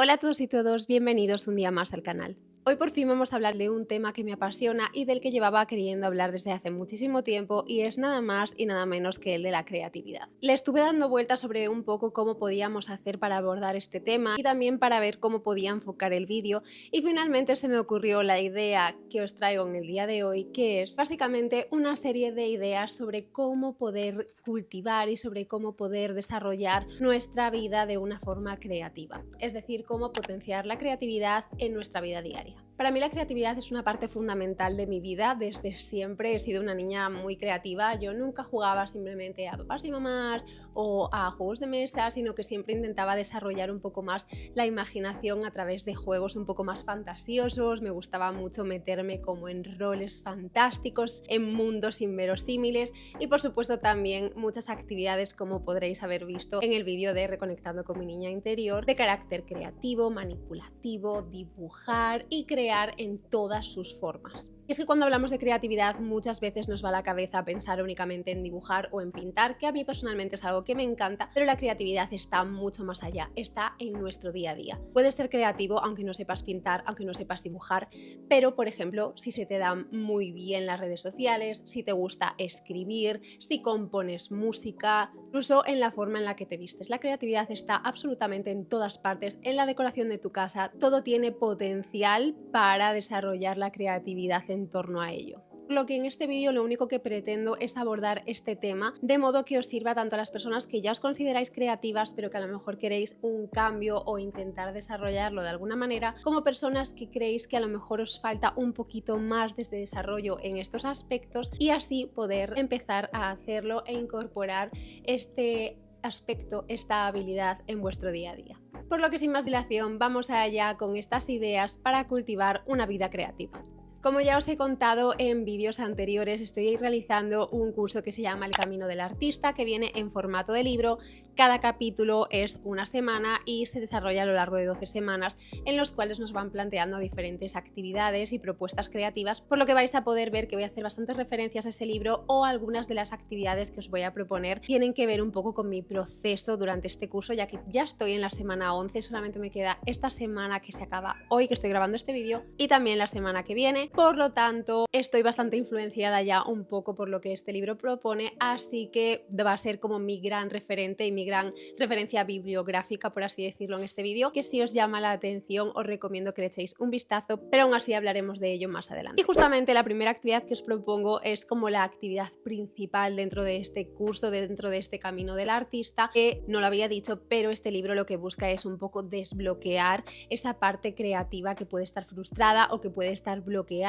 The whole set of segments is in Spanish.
Hola a todos y todos, bienvenidos un día más al canal. Hoy por fin vamos a hablar de un tema que me apasiona y del que llevaba queriendo hablar desde hace muchísimo tiempo, y es nada más y nada menos que el de la creatividad. Le estuve dando vueltas sobre un poco cómo podíamos hacer para abordar este tema y también para ver cómo podía enfocar el vídeo, y finalmente se me ocurrió la idea que os traigo en el día de hoy, que es básicamente una serie de ideas sobre cómo poder cultivar y sobre cómo poder desarrollar nuestra vida de una forma creativa, es decir, cómo potenciar la creatividad en nuestra vida diaria. Para mí la creatividad es una parte fundamental de mi vida. Desde siempre he sido una niña muy creativa. Yo nunca jugaba simplemente a papás y mamás o a juegos de mesa, sino que siempre intentaba desarrollar un poco más la imaginación a través de juegos un poco más fantasiosos. Me gustaba mucho meterme como en roles fantásticos, en mundos inverosímiles, y por supuesto también muchas actividades, como podréis haber visto en el vídeo de Reconectando con mi niña interior, de carácter creativo, manipulativo, dibujar y crear en todas sus formas. Y es que cuando hablamos de creatividad muchas veces nos va a la cabeza pensar únicamente en dibujar o en pintar, que a mí personalmente es algo que me encanta, pero la creatividad está mucho más allá, está en nuestro día a día. Puedes ser creativo aunque no sepas pintar, aunque no sepas dibujar, pero por ejemplo, si se te dan muy bien las redes sociales, si te gusta escribir, si compones música, incluso en la forma en la que te vistes. La creatividad está absolutamente en todas partes, en la decoración de tu casa, todo tiene potencial para desarrollar la creatividad en torno a ello. Por lo que en este vídeo lo único que pretendo es abordar este tema de modo que os sirva tanto a las personas que ya os consideráis creativas pero que a lo mejor queréis un cambio o intentar desarrollarlo de alguna manera, como personas que creéis que a lo mejor os falta un poquito más de desarrollo en estos aspectos, y así poder empezar a hacerlo e incorporar este aspecto, esta habilidad en vuestro día a día. Por lo que sin más dilación vamos allá con estas ideas para cultivar una vida creativa. Como ya os he contado en vídeos anteriores, estoy realizando un curso que se llama El Camino del Artista, que viene en formato de libro. Cada capítulo es una semana y se desarrolla a lo largo de 12 semanas, en los cuales nos van planteando diferentes actividades y propuestas creativas, por lo que vais a poder ver que voy a hacer bastantes referencias a ese libro, o algunas de las actividades que os voy a proponer tienen que ver un poco con mi proceso durante este curso, ya que ya estoy en la semana 11, solamente me queda esta semana que se acaba hoy que estoy grabando este vídeo y también la semana que viene. Por lo tanto, estoy bastante influenciada ya un poco por lo que este libro propone, así que va a ser como mi gran referente y mi gran referencia bibliográfica, por así decirlo, en este vídeo, que si os llama la atención os recomiendo que le echéis un vistazo, pero aún así hablaremos de ello más adelante. Y justamente la primera actividad que os propongo es como la actividad principal dentro de este curso, dentro de este camino del artista, que no lo había dicho, pero este libro lo que busca es un poco desbloquear esa parte creativa que puede estar frustrada o que puede estar bloqueada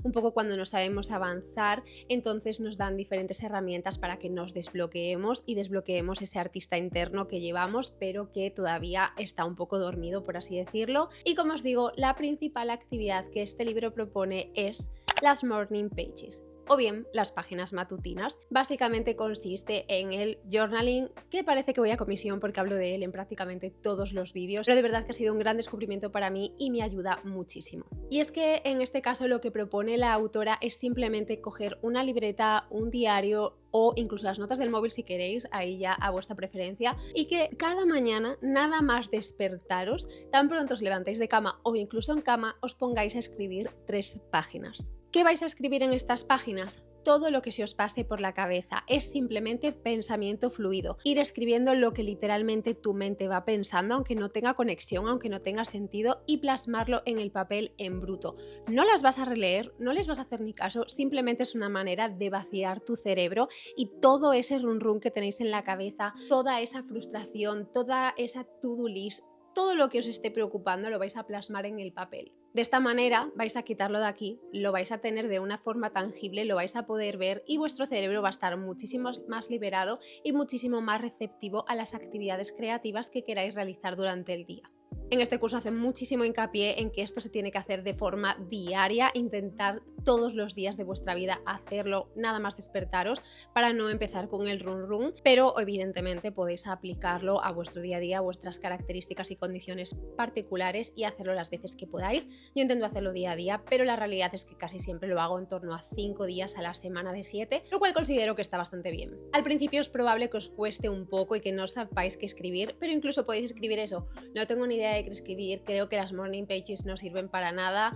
un poco cuando no sabemos avanzar. Entonces nos dan diferentes herramientas para que nos desbloqueemos y desbloqueemos ese artista interno que llevamos pero que todavía está un poco dormido, por así decirlo. Y como os digo, la principal actividad que este libro propone es las morning pages, o bien las páginas matutinas. Básicamente consiste en el journaling, que parece que voy a comisión porque hablo de él en prácticamente todos los vídeos, pero de verdad que ha sido un gran descubrimiento para mí y me ayuda muchísimo. Y es que en este caso lo que propone la autora es simplemente coger una libreta, un diario o incluso las notas del móvil si queréis, ahí ya a vuestra preferencia, y que cada mañana, nada más despertaros, tan pronto os levantéis de cama o incluso en cama, os pongáis a escribir 3 páginas. ¿Qué vais a escribir en estas páginas? Todo lo que se os pase por la cabeza. Es simplemente pensamiento fluido, ir escribiendo lo que literalmente tu mente va pensando, aunque no tenga conexión, aunque no tenga sentido, y plasmarlo en el papel en bruto. No las vas a releer, no les vas a hacer ni caso, simplemente es una manera de vaciar tu cerebro y todo ese run run que tenéis en la cabeza, toda esa frustración, toda esa to-do list, todo lo que os esté preocupando lo vais a plasmar en el papel. De esta manera vais a quitarlo de aquí, lo vais a tener de una forma tangible, lo vais a poder ver y vuestro cerebro va a estar muchísimo más liberado y muchísimo más receptivo a las actividades creativas que queráis realizar durante el día. En este curso hacen muchísimo hincapié en que esto se tiene que hacer de forma diaria, intentar todos los días de vuestra vida hacerlo nada más despertaros para no empezar con el run run, pero evidentemente podéis aplicarlo a vuestro día a día, a vuestras características y condiciones particulares y hacerlo las veces que podáis. Yo intento hacerlo día a día, pero la realidad es que casi siempre lo hago en torno a 5 días a la semana de 7, lo cual considero que está bastante bien. Al principio es probable que os cueste un poco y que no sepáis qué escribir, pero incluso podéis escribir eso: no tengo ni idea de qué escribir, creo que las morning pages no sirven para nada,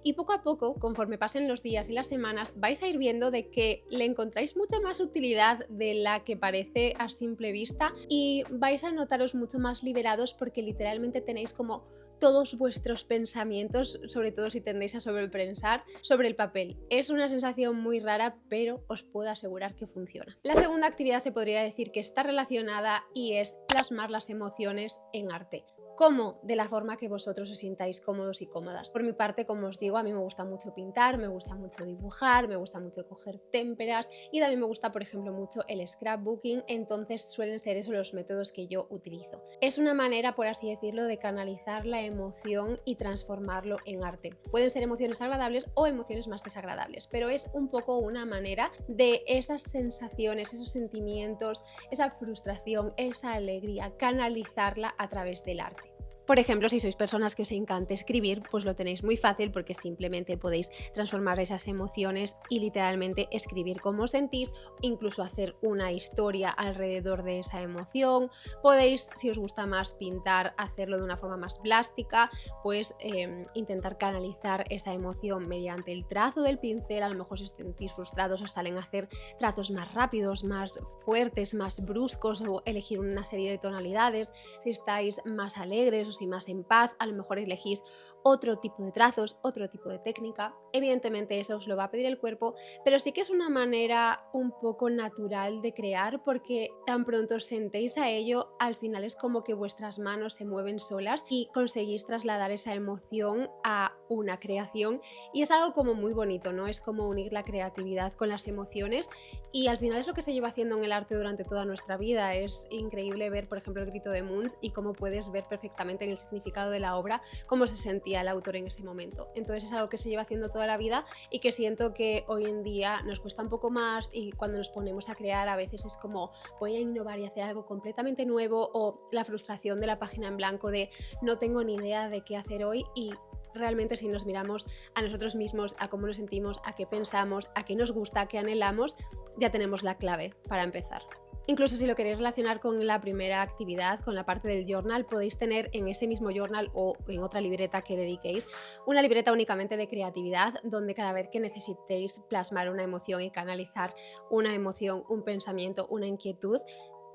y poco a poco, conforme pasen los días y las semanas, vais a ir viendo de que le encontráis mucha más utilidad de la que parece a simple vista y vais a notaros mucho más liberados porque literalmente tenéis como todos vuestros pensamientos, sobre todo si tendéis a sobrepensar, sobre el papel. Es una sensación muy rara, pero os puedo asegurar que funciona. La segunda actividad se podría decir que está relacionada y es plasmar las emociones en arte. ¿Cómo? De la forma que vosotros os sintáis cómodos y cómodas. Por mi parte, como os digo, a mí me gusta mucho pintar, me gusta mucho dibujar, me gusta mucho coger témperas y también me gusta, por ejemplo, mucho el scrapbooking, entonces suelen ser esos los métodos que yo utilizo. Es una manera, por así decirlo, de canalizar la emoción y transformarlo en arte. Pueden ser emociones agradables o emociones más desagradables, pero es un poco una manera de esas sensaciones, esos sentimientos, esa frustración, esa alegría, canalizarla a través del arte. Por ejemplo, si sois personas que os encanta escribir, pues lo tenéis muy fácil porque simplemente podéis transformar esas emociones y literalmente escribir cómo os sentís, incluso hacer una historia alrededor de esa emoción. Podéis, si os gusta más pintar, hacerlo de una forma más plástica, pues intentar canalizar esa emoción mediante el trazo del pincel. A lo mejor si os sentís frustrados os salen a hacer trazos más rápidos, más fuertes, más bruscos, o elegir una serie de tonalidades. Si estáis más alegres o y más en paz, a lo mejor elegís otro tipo de trazos, otro tipo de técnica. Evidentemente eso os lo va a pedir el cuerpo, pero sí que es una manera un poco natural de crear porque tan pronto os sentéis a ello, al final es como que vuestras manos se mueven solas y conseguís trasladar esa emoción a una creación y es algo como muy bonito, ¿no? Es como unir la creatividad con las emociones y al final es lo que se lleva haciendo en el arte durante toda nuestra vida. Es increíble ver, por ejemplo, El grito de Munch y cómo puedes ver perfectamente en el significado de la obra cómo se sentía el autor en ese momento. Entonces es algo que se lleva haciendo toda la vida y que siento que hoy en día nos cuesta un poco más y cuando nos ponemos a crear a veces es como voy a innovar y hacer algo completamente nuevo, o la frustración de la página en blanco de no tengo ni idea de qué hacer hoy. Y realmente si nos miramos a nosotros mismos, a cómo nos sentimos, a qué pensamos, a qué nos gusta, a qué anhelamos, ya tenemos la clave para empezar. Incluso si lo queréis relacionar con la primera actividad, con la parte del journal, podéis tener en ese mismo journal o en otra libreta que dediquéis, una libreta únicamente de creatividad, donde cada vez que necesitéis plasmar una emoción y canalizar una emoción, un pensamiento, una inquietud,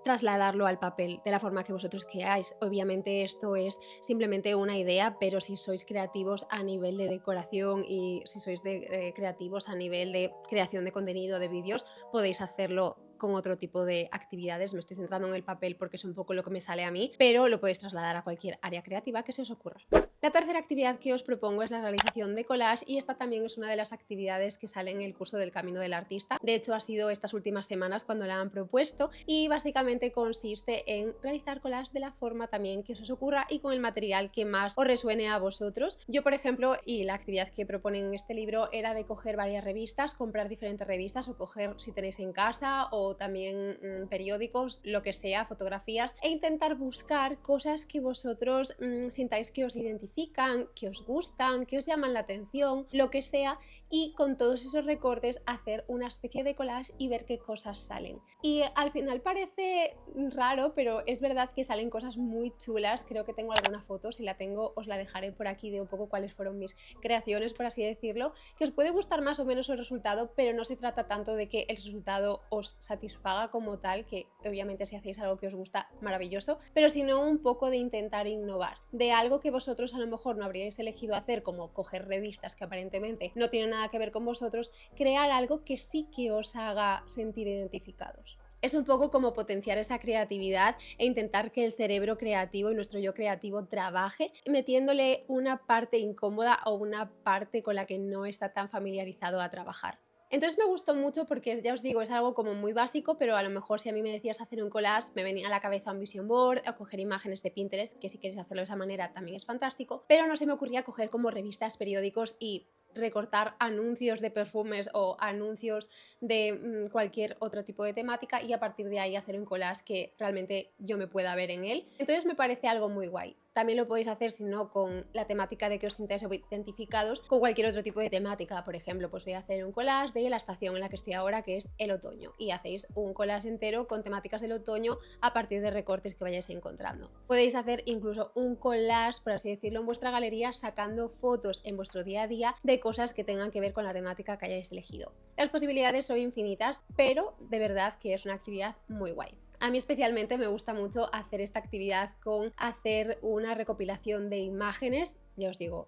trasladarlo al papel de la forma que vosotros queráis. Obviamente esto es simplemente una idea, pero si sois creativos a nivel de decoración y si sois creativos a nivel de creación de contenido, de vídeos, podéis hacerlo con otro tipo de actividades. Me estoy centrando en el papel porque es un poco lo que me sale a mí, pero lo podéis trasladar a cualquier área creativa que se os ocurra. La tercera actividad que os propongo es la realización de collage y esta también es una de las actividades que sale en el curso del Camino del Artista. De hecho, ha sido estas últimas semanas cuando la han propuesto y básicamente consiste en realizar collage de la forma también que os ocurra y con el material que más os resuene a vosotros. Yo, por ejemplo, y la actividad que proponen en este libro era de coger varias revistas, comprar diferentes revistas o coger si tenéis en casa o también periódicos, lo que sea, fotografías, e intentar buscar cosas que vosotros sintáis que os identifican, que os gustan, que os llaman la atención, lo que sea, y con todos esos recortes hacer una especie de collage y ver qué cosas salen. Y al final parece raro, pero es verdad que salen cosas muy chulas. Creo que tengo alguna foto, si la tengo os la dejaré por aquí de un poco cuáles fueron mis creaciones, por así decirlo, que os puede gustar más o menos el resultado, pero no se trata tanto de que el resultado os satisfaga como tal, que obviamente si hacéis algo que os gusta, maravilloso, pero sino un poco de intentar innovar, de algo que vosotros a lo mejor no habríais elegido hacer, como coger revistas que aparentemente no tienen nada que ver con vosotros, crear algo que sí que os haga sentir identificados. Es un poco como potenciar esa creatividad e intentar que el cerebro creativo y nuestro yo creativo trabaje metiéndole una parte incómoda o una parte con la que no está tan familiarizado a trabajar. Entonces me gustó mucho porque ya os digo, es algo como muy básico, pero a lo mejor si a mí me decías hacer un collage me venía a la cabeza un vision board o coger imágenes de Pinterest, que si queréis hacerlo de esa manera también es fantástico, pero no se me ocurría coger como revistas, periódicos y recortar anuncios de perfumes o anuncios de cualquier otro tipo de temática y a partir de ahí hacer un collage que realmente yo me pueda ver en él. Entonces me parece algo muy guay. También lo podéis hacer, si no con la temática de que os sintáis identificados, con cualquier otro tipo de temática. Por ejemplo, pues voy a hacer un collage de la estación en la que estoy ahora, que es el otoño, y hacéis un collage entero con temáticas del otoño a partir de recortes que vayáis encontrando. Podéis hacer incluso un collage, por así decirlo, en vuestra galería, sacando fotos en vuestro día a día de cosas que tengan que ver con la temática que hayáis elegido. Las posibilidades son infinitas, pero de verdad que es una actividad muy guay. A mí especialmente me gusta mucho hacer esta actividad con hacer una recopilación de imágenes, ya os digo,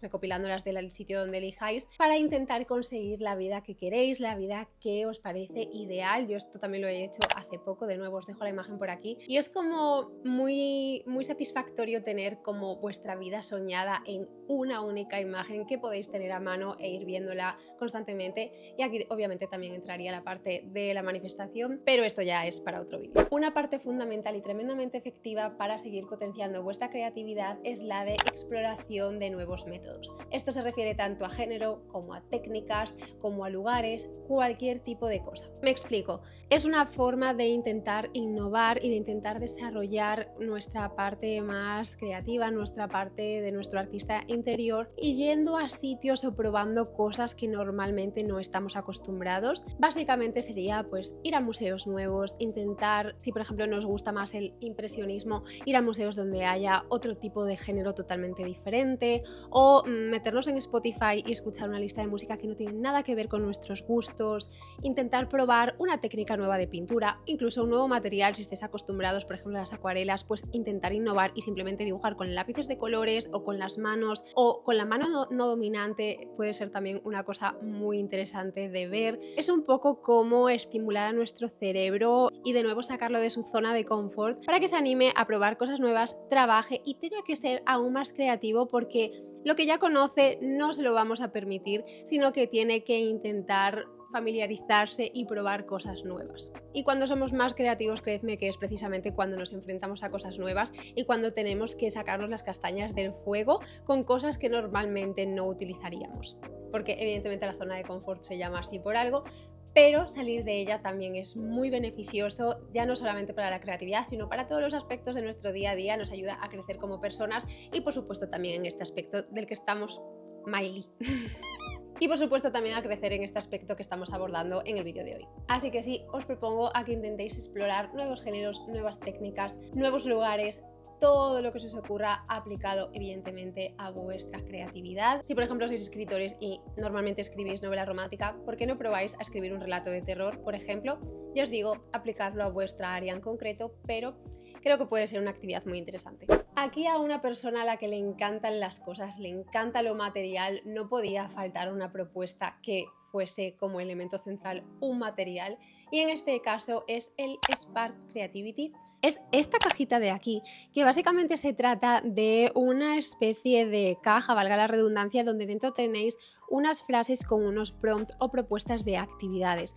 recopilándolas del sitio donde elijáis, para intentar conseguir la vida que queréis, la vida que os parece ideal. Yo esto también lo he hecho hace poco, de nuevo os dejo la imagen por aquí, y es como muy satisfactorio tener como vuestra vida soñada en una única imagen que podéis tener a mano e ir viéndola constantemente. Y aquí obviamente también entraría la parte de la manifestación, pero esto ya es para otro vídeo. Una parte fundamental y tremendamente efectiva para seguir potenciando vuestra creatividad es la de exploración de nuevos métodos. Esto se refiere tanto a género como a técnicas, como a lugares, cualquier tipo de cosa. Me explico. Es una forma de intentar innovar y de intentar desarrollar nuestra parte más creativa, nuestra parte de nuestro artista interior, y yendo a sitios o probando cosas que normalmente no estamos acostumbrados. Básicamente sería pues ir a museos nuevos, intentar, si por ejemplo nos gusta más el impresionismo, ir a museos donde haya otro tipo de género totalmente diferente, o meternos en Spotify y escuchar una lista de música que no tiene nada que ver con nuestros gustos, intentar probar una técnica nueva de pintura, incluso un nuevo material. Si estáis acostumbrados por ejemplo a las acuarelas, pues intentar innovar y simplemente dibujar con lápices de colores o con las manos o con la mano no dominante. Puede ser también una cosa muy interesante de ver. Es un poco como estimular a nuestro cerebro y de nuevo sacarlo de su zona de confort para que se anime a probar cosas nuevas, trabaje y tenga que ser aún más creativo, porque lo que ya conoce no se lo vamos a permitir, sino que tiene que intentar familiarizarse y probar cosas nuevas. Y cuando somos más creativos, creedme que es precisamente cuando nos enfrentamos a cosas nuevas y cuando tenemos que sacarnos las castañas del fuego con cosas que normalmente no utilizaríamos. Porque evidentemente la zona de confort se llama así por algo, pero salir de ella también es muy beneficioso, ya no solamente para la creatividad, sino para todos los aspectos de nuestro día a día. Nos ayuda a crecer como personas y por supuesto también en este aspecto del que estamos Miley. Y por supuesto también a crecer en este aspecto que estamos abordando en el vídeo de hoy. Así que sí, os propongo a que intentéis explorar nuevos géneros, nuevas técnicas, nuevos lugares, todo lo que se os ocurra aplicado evidentemente a vuestra creatividad. Si por ejemplo sois escritores y normalmente escribís novela romántica, ¿por qué no probáis a escribir un relato de terror, por ejemplo? Ya os digo, aplicadlo a vuestra área en concreto, pero creo que puede ser una actividad muy interesante. Aquí a una persona a la que le encantan las cosas, le encanta lo material, no podía faltar una propuesta que fuese como elemento central un material, y en este caso es el Spark Creativity. Es esta cajita de aquí, que básicamente se trata de una especie de caja, valga la redundancia, donde dentro tenéis unas frases con unos prompts o propuestas de actividades.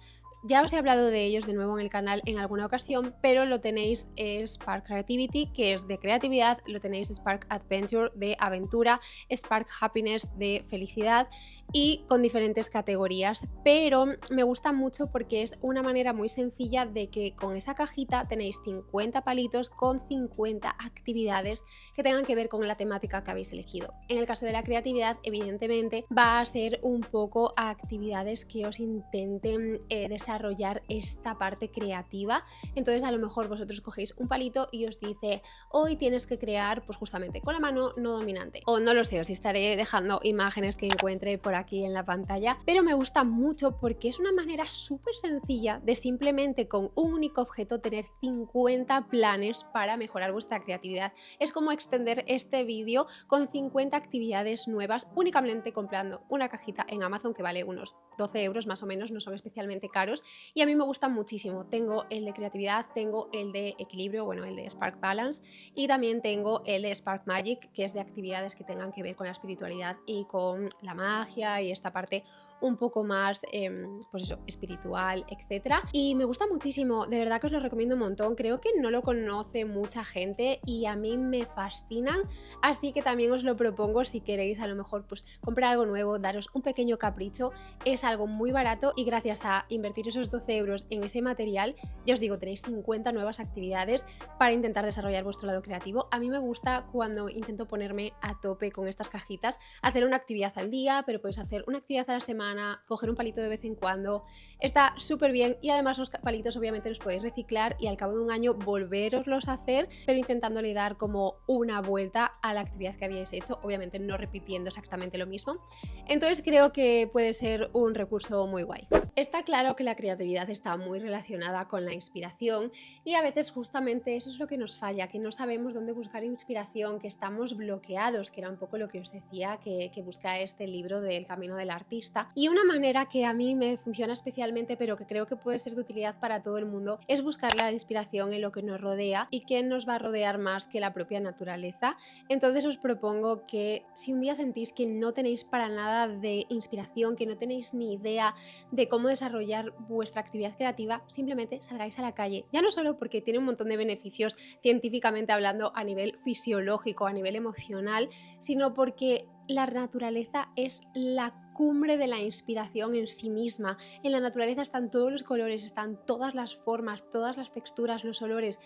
Ya os he hablado de ellos de nuevo en el canal en alguna ocasión, pero lo tenéis Spark Creativity, que es de creatividad, lo tenéis Spark Adventure, de aventura, Spark Happiness, de felicidad, y con diferentes categorías. Pero me gusta mucho porque es una manera muy sencilla de que con esa cajita tenéis 50 palitos con 50 actividades que tengan que ver con la temática que habéis elegido. En el caso de la creatividad, evidentemente va a ser un poco a actividades que os intenten desarrollar esta parte creativa. Entonces a lo mejor vosotros cogéis un palito y os dice: hoy tienes que crear pues justamente con la mano no dominante, o no lo sé, os estaré dejando imágenes que encuentre por aquí en la pantalla, pero me gusta mucho porque es una manera súper sencilla de simplemente con un único objeto tener 50 planes para mejorar vuestra creatividad. Es como extender este vídeo con 50 actividades nuevas únicamente comprando una cajita en Amazon, que vale unos 12 euros más o menos, no son especialmente caros, y a mí me gustan muchísimo. Tengo el de creatividad, tengo el de equilibrio, bueno, el de Spark Balance, y también tengo el de Spark Magic, que es de actividades que tengan que ver con la espiritualidad y con la magia y esta parte un poco más, pues eso, espiritual, etcétera. Y me gusta muchísimo, de verdad que os lo recomiendo un montón. Creo que no lo conoce mucha gente y a mí me fascinan, así que también os lo propongo si queréis a lo mejor pues comprar algo nuevo, daros un pequeño capricho. Es algo muy barato y gracias a invertir esos 12 euros en ese material, ya os digo, tenéis 50 nuevas actividades para intentar desarrollar vuestro lado creativo. A mí me gusta cuando intento ponerme a tope con estas cajitas, hacer una actividad al día, pero podéis hacer una actividad a la semana, coger un palito de vez en cuando. Está súper bien y además los palitos obviamente los podéis reciclar y al cabo de un año volveroslos a hacer, pero intentándole dar como una vuelta a la actividad que habíais hecho, obviamente no repitiendo exactamente lo mismo. Entonces creo que puede ser un recurso muy guay. Está claro que la creatividad está muy relacionada con la inspiración y a veces justamente eso es lo que nos falla, que no sabemos dónde buscar inspiración, que estamos bloqueados, que era un poco lo que os decía que busca este libro del camino del artista. Y una manera que a mí me funciona especialmente, pero que creo que puede ser de utilidad para todo el mundo, es buscar la inspiración en lo que nos rodea. ¿Y quién nos va a rodear más que la propia naturaleza? Entonces os propongo que si un día sentís que no tenéis para nada de inspiración, que no tenéis ni idea de cómo desarrollar vuestra actividad creativa, simplemente salgáis a la calle. Ya no solo porque tiene un montón de beneficios científicamente hablando a nivel fisiológico, a nivel emocional, sino porque la naturaleza es la cumbre de la inspiración en sí misma. En la naturaleza están todos los colores, están todas las formas, todas las texturas, los olores.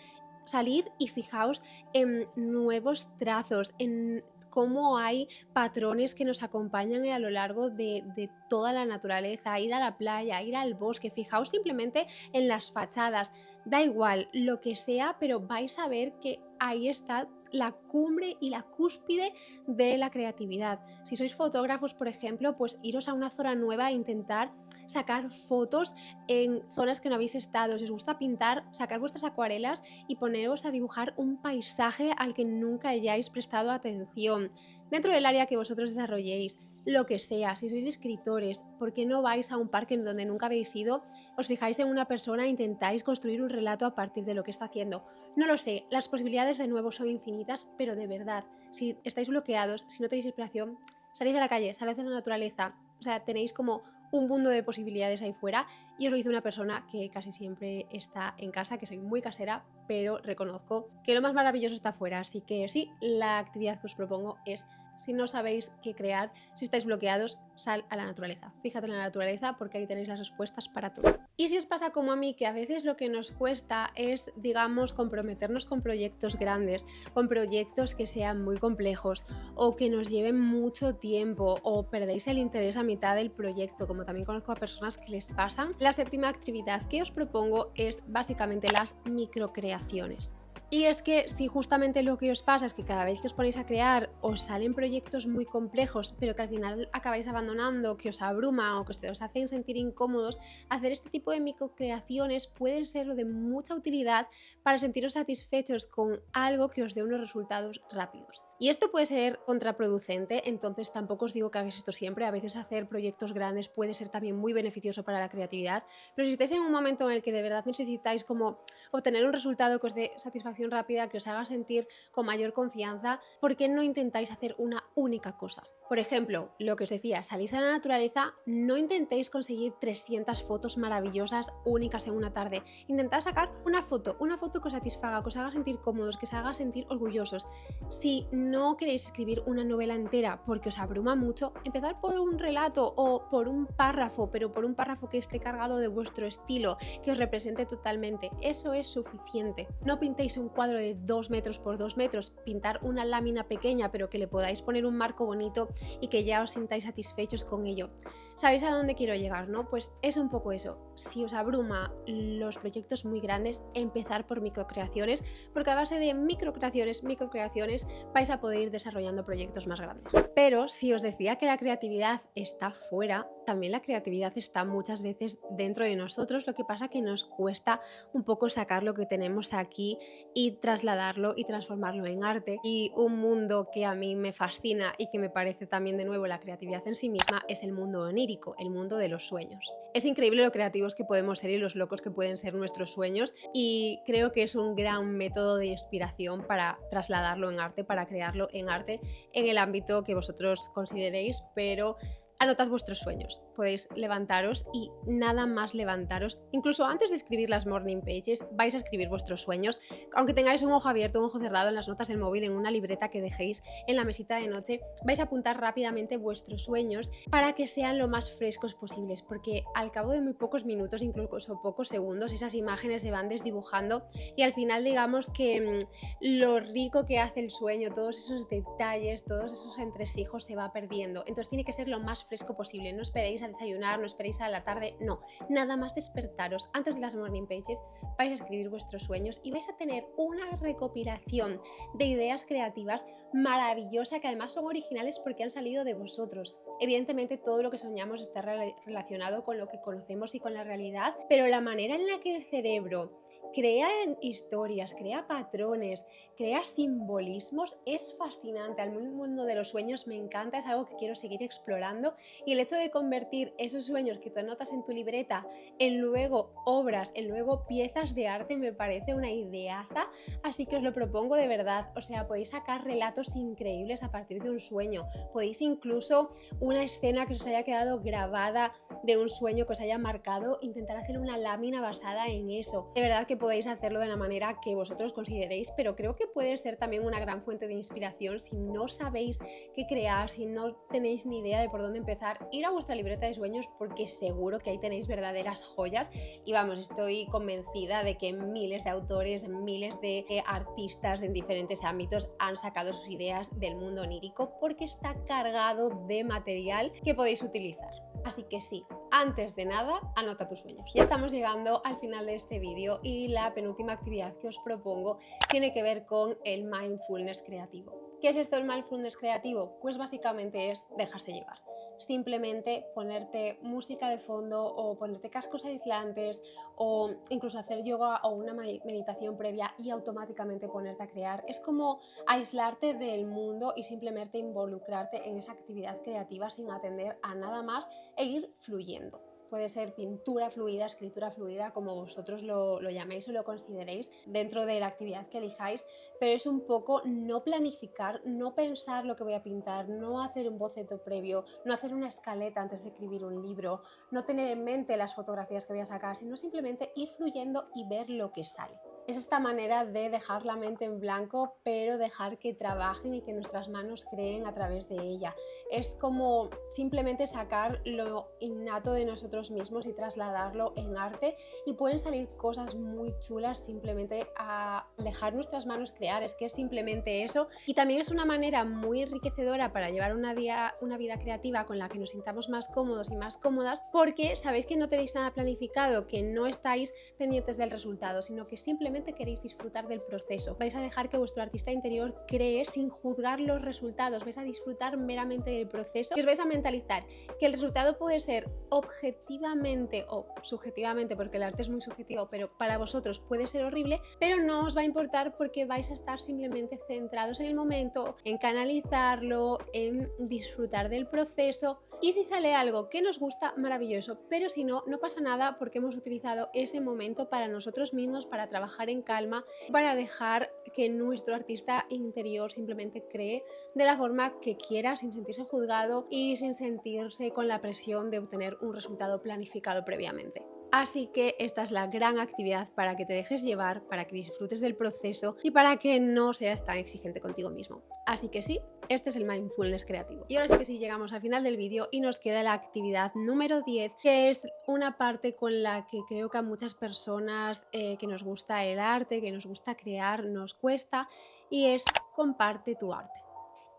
Salid y fijaos en nuevos trazos, en cómo hay patrones que nos acompañan a lo largo de toda la naturaleza, ir a la playa, ir al bosque, fijaos simplemente en las fachadas, da igual lo que sea, pero vais a ver que ahí está la cumbre y la cúspide de la creatividad. Si sois fotógrafos, por ejemplo, pues iros a una zona nueva e intentar sacar fotos en zonas que no habéis estado. Si os gusta pintar, sacar vuestras acuarelas y poneros a dibujar un paisaje al que nunca hayáis prestado atención. Dentro del área que vosotros desarrolléis, lo que sea, si sois escritores, ¿por qué no vais a un parque donde nunca habéis ido, os fijáis en una persona e intentáis construir un relato a partir de lo que está haciendo? No lo sé, las posibilidades de nuevo son infinitas, pero de verdad, si estáis bloqueados, si no tenéis inspiración, salid a la calle, salid a la naturaleza, o sea, tenéis como un mundo de posibilidades ahí fuera y os lo dice una persona que casi siempre está en casa, que soy muy casera, pero reconozco que lo más maravilloso está fuera, así que sí, la actividad que os propongo es, si no sabéis qué crear, si estáis bloqueados, sal a la naturaleza. Fíjate en la naturaleza porque ahí tenéis las respuestas para todo. Y si os pasa como a mí, que a veces lo que nos cuesta es, digamos, comprometernos con proyectos grandes, con proyectos que sean muy complejos o que nos lleven mucho tiempo o perdéis el interés a mitad del proyecto, como también conozco a personas que les pasan, la séptima actividad que os propongo es básicamente las microcreaciones. Y es que si justamente lo que os pasa es que cada vez que os ponéis a crear os salen proyectos muy complejos, pero que al final acabáis abandonando, que os abruma o que se os hacen sentir incómodos, hacer este tipo de microcreaciones pueden ser de mucha utilidad para sentiros satisfechos con algo que os dé unos resultados rápidos. Y esto puede ser contraproducente, entonces tampoco os digo que hagáis esto siempre. A veces hacer proyectos grandes puede ser también muy beneficioso para la creatividad, pero si estáis en un momento en el que de verdad necesitáis como obtener un resultado que os dé satisfacción rápida, que os haga sentir con mayor confianza, ¿por qué no intentáis hacer una única cosa? Por ejemplo, lo que os decía, salís a la naturaleza, no intentéis conseguir 300 fotos maravillosas únicas en una tarde. Intentad sacar una foto que os satisfaga, que os haga sentir cómodos, que os haga sentir orgullosos. Si no queréis escribir una novela entera porque os abruma mucho, empezad por un relato o por un párrafo, pero por un párrafo que esté cargado de vuestro estilo, que os represente totalmente. Eso es suficiente. No pintéis un cuadro de 2 metros por 2 metros, pintar una lámina pequeña, pero que le podáis poner un marco bonito y que ya os sintáis satisfechos con ello. ¿Sabéis a dónde quiero llegar, no? Pues es un poco eso. Si os abruma los proyectos muy grandes, empezar por microcreaciones, porque a base de microcreaciones vais a poder ir desarrollando proyectos más grandes. Pero si os decía que la creatividad está fuera, también la creatividad está muchas veces dentro de nosotros, lo que pasa que nos cuesta un poco sacar lo que tenemos aquí y trasladarlo y transformarlo en arte. Y un mundo que a mí me fascina y que me parece también de nuevo la creatividad en sí misma es el mundo onírico, el mundo de los sueños. Es increíble lo creativos que podemos ser y los locos que pueden ser nuestros sueños, y creo que es un gran método de inspiración para trasladarlo en arte, para crearlo en arte en el ámbito que vosotros consideréis, pero anotad vuestros sueños, podéis levantaros y nada más levantaros, incluso antes de escribir las morning pages, vais a escribir vuestros sueños, aunque tengáis un ojo abierto, un ojo cerrado, en las notas del móvil, en una libreta que dejéis en la mesita de noche, vais a apuntar rápidamente vuestros sueños para que sean lo más frescos posibles, porque al cabo de muy pocos minutos, incluso pocos segundos, esas imágenes se van desdibujando y al final digamos que lo rico que hace el sueño, todos esos detalles, todos esos entresijos se va perdiendo, entonces tiene que ser lo más fresco posible. No esperéis a desayunar, no esperéis a la tarde, no, nada más despertaros antes de las morning pages vais a escribir vuestros sueños y vais a tener una recopilación de ideas creativas maravillosa, que además son originales porque han salido de vosotros. Evidentemente todo lo que soñamos está relacionado con lo que conocemos y con la realidad, pero la manera en la que el cerebro crea historias, crea patrones, crea simbolismos es fascinante. Al mundo de los sueños me encanta, es algo que quiero seguir explorando, y el hecho de convertir esos sueños que tú anotas en tu libreta en luego obras, en luego piezas de arte, me parece una ideaza, así que os lo propongo de verdad. O sea, podéis sacar relatos increíbles a partir de un sueño, podéis incluso una escena que os haya quedado grabada de un sueño que os haya marcado, intentar hacer una lámina basada en eso. De verdad que podéis hacerlo de la manera que vosotros consideréis, pero creo que puede ser también una gran fuente de inspiración. Si no sabéis qué crear, si no tenéis ni idea de por dónde empezar, ir a vuestra libreta de sueños, porque seguro que ahí tenéis verdaderas joyas. Y vamos, estoy convencida de que miles de autores, miles de artistas en diferentes ámbitos han sacado sus ideas del mundo onírico, porque está cargado de material que podéis utilizar. Así que sí, antes de nada, anota tus sueños. Ya estamos llegando al final de este vídeo y la penúltima actividad que os propongo tiene que ver con el mindfulness creativo. ¿Qué es esto del mindfulness creativo? Pues básicamente es dejarse llevar. Simplemente ponerte música de fondo o ponerte cascos aislantes o incluso hacer yoga o una meditación previa y automáticamente ponerte a crear. Es como aislarte del mundo y simplemente involucrarte en esa actividad creativa sin atender a nada más e ir fluyendo. Puede ser pintura fluida, escritura fluida, como vosotros lo llaméis o lo consideréis dentro de la actividad que elijáis, pero es un poco no planificar, no pensar lo que voy a pintar, no hacer un boceto previo, no hacer una escaleta antes de escribir un libro, no tener en mente las fotografías que voy a sacar, sino simplemente ir fluyendo y ver lo que sale. Es esta manera de dejar la mente en blanco, pero dejar que trabajen y que nuestras manos creen a través de ella. Es como simplemente sacar lo innato de nosotros mismos y trasladarlo en arte, y pueden salir cosas muy chulas simplemente a dejar nuestras manos crear. Es que es simplemente eso, y también es una manera muy enriquecedora para llevar una vida creativa con la que nos sintamos más cómodos y más cómodas, porque sabéis que no tenéis nada planificado, que no estáis pendientes del resultado, sino que simplemente queréis disfrutar del proceso. Vais a dejar que vuestro artista interior cree sin juzgar los resultados, vais a disfrutar meramente del proceso y os vais a mentalizar que el resultado puede ser objetivamente o subjetivamente, porque el arte es muy subjetivo, pero para vosotros puede ser horrible, pero no os va a importar porque vais a estar simplemente centrados en el momento, en canalizarlo, en disfrutar del proceso. Y si sale algo que nos gusta, maravilloso, pero si no, no pasa nada, porque hemos utilizado ese momento para nosotros mismos, para trabajar en calma, para dejar que nuestro artista interior simplemente cree de la forma que quiera, sin sentirse juzgado y sin sentirse con la presión de obtener un resultado planificado previamente. Así que esta es la gran actividad para que te dejes llevar, para que disfrutes del proceso y para que no seas tan exigente contigo mismo. Así que sí, este es el mindfulness creativo. Y ahora sí que sí, llegamos al final del vídeo y nos queda la actividad número 10, que es una parte con la que creo que a muchas personas que nos gusta el arte, que nos gusta crear, nos cuesta, y es comparte tu arte.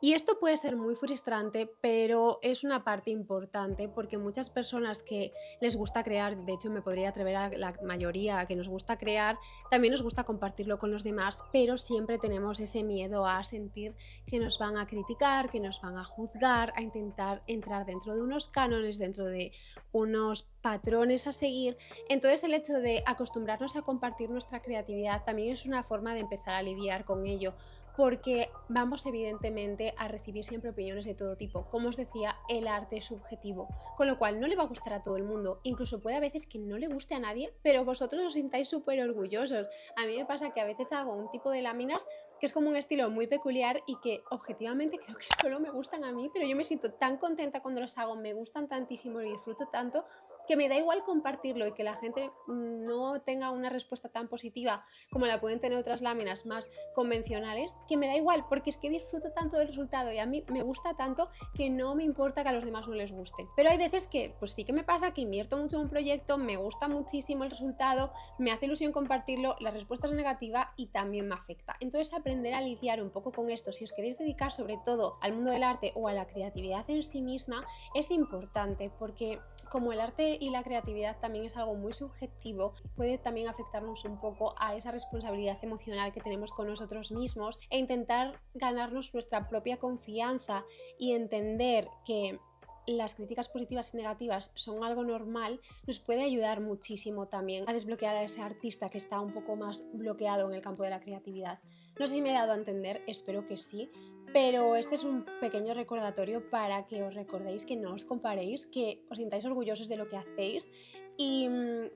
Y esto puede ser muy frustrante, pero es una parte importante, porque muchas personas que les gusta crear, de hecho me podría atrever a la mayoría que nos gusta crear, también nos gusta compartirlo con los demás, pero siempre tenemos ese miedo a sentir que nos van a criticar, que nos van a juzgar, a intentar entrar dentro de unos cánones, dentro de unos patrones a seguir. Entonces el hecho de acostumbrarnos a compartir nuestra creatividad también es una forma de empezar a lidiar con ello, porque vamos evidentemente a recibir siempre opiniones de todo tipo. Como os decía, el arte es subjetivo, con lo cual no le va a gustar a todo el mundo, incluso puede a veces que no le guste a nadie, pero vosotros os sintáis súper orgullosos. A mí me pasa que a veces hago un tipo de láminas que es como un estilo muy peculiar y que objetivamente creo que solo me gustan a mí, pero yo me siento tan contenta cuando los hago, me gustan tantísimo y disfruto tanto que me da igual compartirlo y que la gente no tenga una respuesta tan positiva como la pueden tener otras láminas más convencionales, que me da igual, porque es que disfruto tanto del resultado y a mí me gusta tanto que no me importa que a los demás no les guste. Pero hay veces que pues sí que me pasa que invierto mucho en un proyecto, me gusta muchísimo el resultado, me hace ilusión compartirlo, la respuesta es negativa y también me afecta. Entonces aprender a lidiar un poco con esto, si os queréis dedicar sobre todo al mundo del arte o a la creatividad en sí misma, es importante, porque como el arte y la creatividad también es algo muy subjetivo, puede también afectarnos un poco a esa responsabilidad emocional que tenemos con nosotros mismos e intentar ganarnos nuestra propia confianza y entender que las críticas positivas y negativas son algo normal, nos puede ayudar muchísimo también a desbloquear a ese artista que está un poco más bloqueado en el campo de la creatividad. No sé si me he dado a entender, espero que sí, pero este es un pequeño recordatorio para que os recordéis que no os comparéis, que os sintáis orgullosos de lo que hacéis y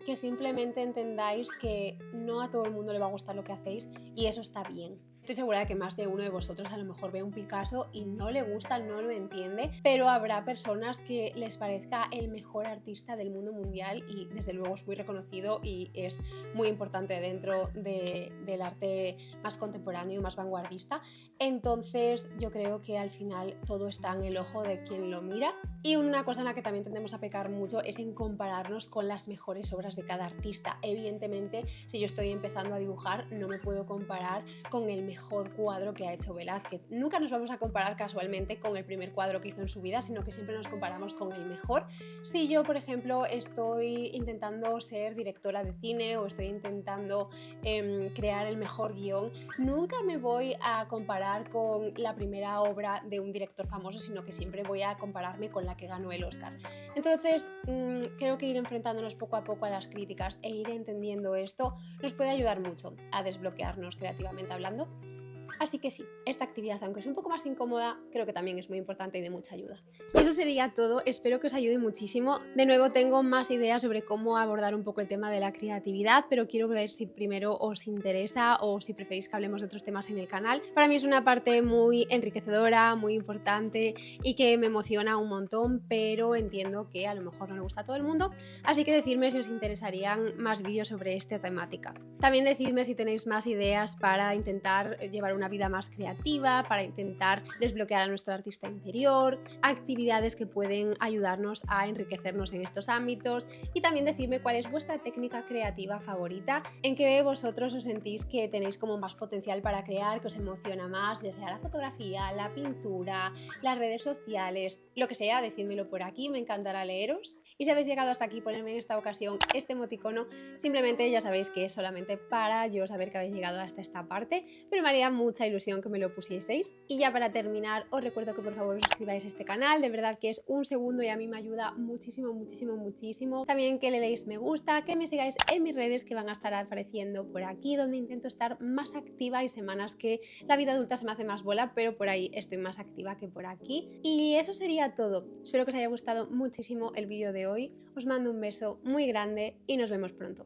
que simplemente entendáis que no a todo el mundo le va a gustar lo que hacéis y eso está bien. Estoy segura de que más de uno de vosotros a lo mejor ve un Picasso y no le gusta, no lo entiende, pero habrá personas que les parezca el mejor artista del mundo mundial y desde luego es muy reconocido y es muy importante dentro del arte más contemporáneo y más vanguardista. Entonces yo creo que al final todo está en el ojo de quien lo mira. Y una cosa en la que también tendemos a pecar mucho es en compararnos con las mejores obras de cada artista. Evidentemente, si yo estoy empezando a dibujar, no me puedo comparar con el mejor cuadro que ha hecho Velázquez. Nunca nos vamos a comparar casualmente con el primer cuadro que hizo en su vida, sino que siempre nos comparamos con el mejor. Si yo, por ejemplo, estoy intentando ser directora de cine o estoy intentando crear el mejor guión, nunca me voy a comparar con la primera obra de un director famoso, sino que siempre voy a compararme con la que ganó el Oscar. Entonces, creo que ir enfrentándonos poco a poco a las críticas e ir entendiendo esto nos puede ayudar mucho a desbloquearnos creativamente hablando. Así que sí, esta actividad, aunque es un poco más incómoda, creo que también es muy importante y de mucha ayuda. Y eso sería todo, espero que os ayude muchísimo. De nuevo tengo más ideas sobre cómo abordar un poco el tema de la creatividad, pero quiero ver si primero os interesa o si preferís que hablemos de otros temas en el canal. Para mí es una parte muy enriquecedora, muy importante y que me emociona un montón, pero entiendo que a lo mejor no le gusta a todo el mundo, así que decidme si os interesarían más vídeos sobre esta temática. También decidme si tenéis más ideas para intentar llevar una vida más creativa, para intentar desbloquear a nuestro artista interior, actividades que pueden ayudarnos a enriquecernos en estos ámbitos y también decirme cuál es vuestra técnica creativa favorita, en qué vosotros os sentís que tenéis como más potencial para crear, que os emociona más, ya sea la fotografía, la pintura, las redes sociales, lo que sea, decídmelo por aquí, me encantará leeros. Y si habéis llegado hasta aquí, ponerme en esta ocasión este emoticono, simplemente ya sabéis que es solamente para yo saber que habéis llegado hasta esta parte, pero me haría mucha ilusión que me lo pusieseis. Y ya para terminar, os recuerdo que por favor os suscribáis a este canal, de verdad que es un segundo y a mí me ayuda muchísimo, muchísimo, muchísimo. También que le deis me gusta, que me sigáis en mis redes que van a estar apareciendo por aquí, donde intento estar más activa. Hay semanas que la vida adulta se me hace más bola, pero por ahí estoy más activa que por aquí. Y eso sería todo. Espero que os haya gustado muchísimo el vídeo de hoy. Os mando un beso muy grande y nos vemos pronto.